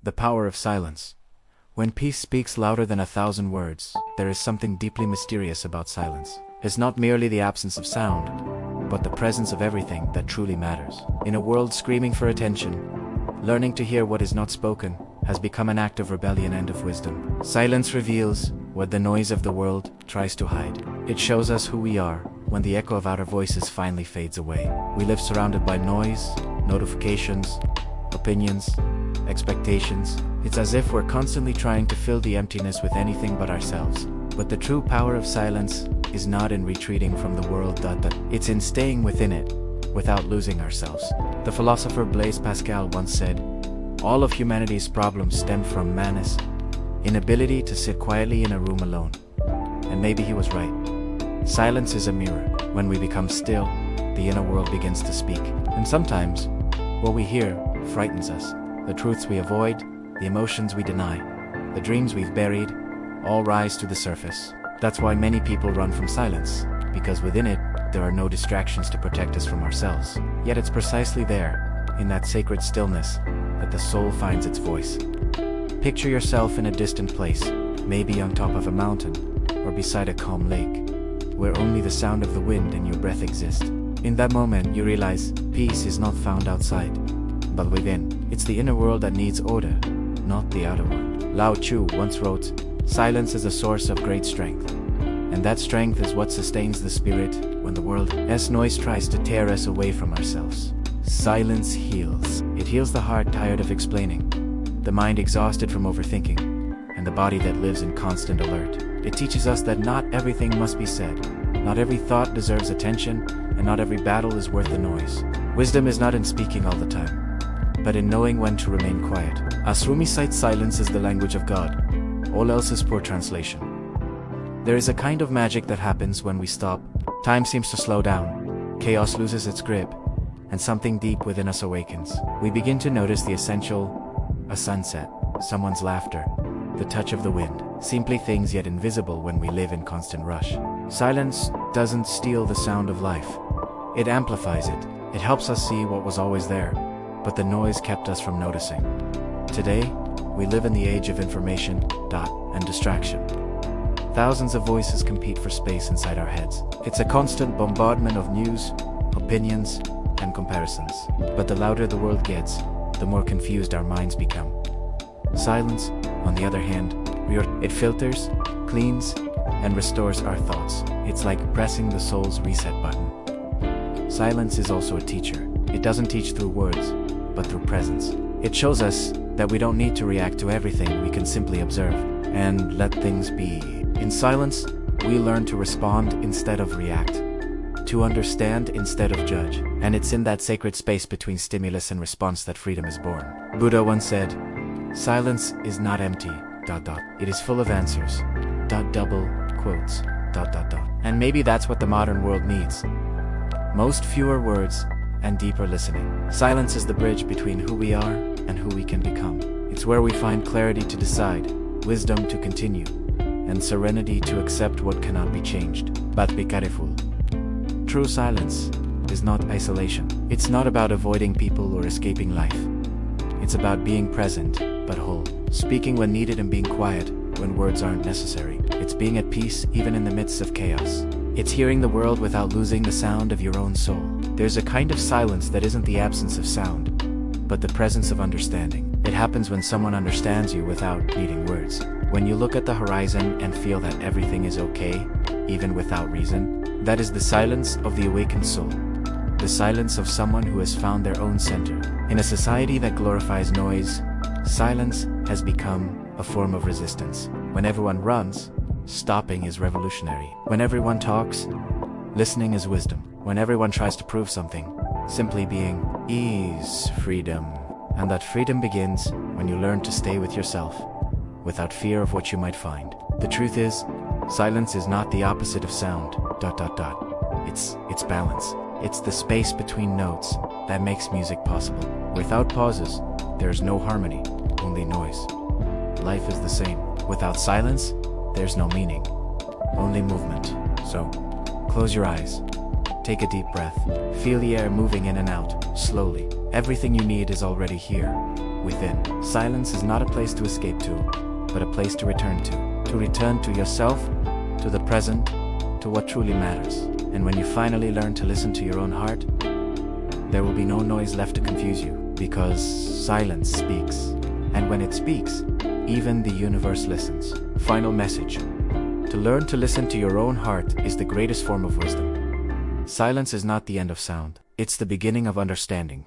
The power of silence. When peace speaks louder than 1,000 words, there is something deeply mysterious about silence. It's not merely the absence of sound, but the presence of everything that truly matters. In a world screaming for attention, learning to hear what is not spoken has become an act of rebellion and of wisdom. Silence reveals what the noise of the world tries to hide. It shows us who we are when the echo of outer voices finally fades away. We live surrounded by noise, notifications, opinions, expectations. It's as if we're constantly trying to fill the emptiness with anything but ourselves. But the true power of silence is not in retreating from the world, it's in staying within it, without losing ourselves. The philosopher Blaise Pascal once said, "All of humanity's problems stem from man's inability to sit quietly in a room alone." And maybe he was right. Silence is a mirror. When we become still, the inner world begins to speak. And sometimes, what we hear frightens us. The truths we avoid, the emotions we deny, the dreams we've buried, all rise to the surface. That's why many people run from silence, because within it, there are no distractions to protect us from ourselves. Yet it's precisely there, in that sacred stillness, that the soul finds its voice. Picture yourself in a distant place, maybe on top of a mountain, or beside a calm lake, where only the sound of the wind and your breath exist. In that moment, you realize peace is not found outside, but within. It's the inner world that needs order, not the outer one. Lao Tzu once wrote, "Silence is a source of great strength." And that strength is what sustains the spirit when the world's noise tries to tear us away from ourselves. Silence heals. It heals the heart tired of explaining, the mind exhausted from overthinking, and the body that lives in constant alert. It teaches us that not everything must be said, not every thought deserves attention, and not every battle is worth the noise. Wisdom is not in speaking all the time, but in knowing when to remain quiet. As Rumi cites, silence is the language of God. All else is poor translation. There is a kind of magic that happens when we stop. Time seems to slow down, chaos loses its grip, and something deep within us awakens. We begin to notice the essential, a sunset, someone's laughter, the touch of the wind, simply things yet invisible when we live in constant rush. Silence doesn't steal the sound of life. It amplifies it. It helps us see what was always there, but the noise kept us from noticing. Today, we live in the age of information, and distraction. Thousands of voices compete for space inside our heads. It's a constant bombardment of news, opinions, and comparisons. But the louder the world gets, the more confused our minds become. Silence, on the other hand, it filters, cleans, and restores our thoughts. It's like pressing the soul's reset button. Silence is also a teacher. It doesn't teach through words, but through presence. It shows us that we don't need to react to everything, we can simply observe and let things be. In silence, we learn to respond instead of react, to understand instead of judge. And it's in that sacred space between stimulus and response that freedom is born. Buddha once said, "Silence is not empty, it is full of answers, double quotes, And maybe that's what the modern world needs. Most fewer words and deeper listening. Silence is the bridge between who we are and who we can become. It's where we find clarity to decide, wisdom to continue, and serenity to accept what cannot be changed. But be careful. True silence is not isolation. It's not about avoiding people or escaping life. It's about being present, but whole. Speaking when needed and being quiet when words aren't necessary. It's being at peace even in the midst of chaos. It's hearing the world without losing the sound of your own soul. There's a kind of silence that isn't the absence of sound, but the presence of understanding. It happens when someone understands you without needing words. When you look at the horizon and feel that everything is okay, even without reason. That is the silence of the awakened soul. The silence of someone who has found their own center. In a society that glorifies noise, silence has become a form of resistance. When everyone runs, stopping is revolutionary. When everyone talks, listening is wisdom. When everyone tries to prove something, simply being is freedom. And that freedom begins when you learn to stay with yourself, without fear of what you might find. The truth is, silence is not the opposite of sound, It's balance. It's the space between notes that makes music possible. Without pauses, there's no harmony, only noise. Life is the same. Without silence, there's no meaning, only movement. So, close your eyes. Take a deep breath. Feel the air moving in and out, slowly. Everything you need is already here, within. Silence is not a place to escape to, but a place to return to yourself, to the present, to what truly matters. And when you finally learn to listen to your own heart, there will be no noise left to confuse you, because silence speaks. And when it speaks, even the universe listens. Final message. To learn to listen to your own heart is the greatest form of wisdom. Silence is not the end of sound. It's the beginning of understanding.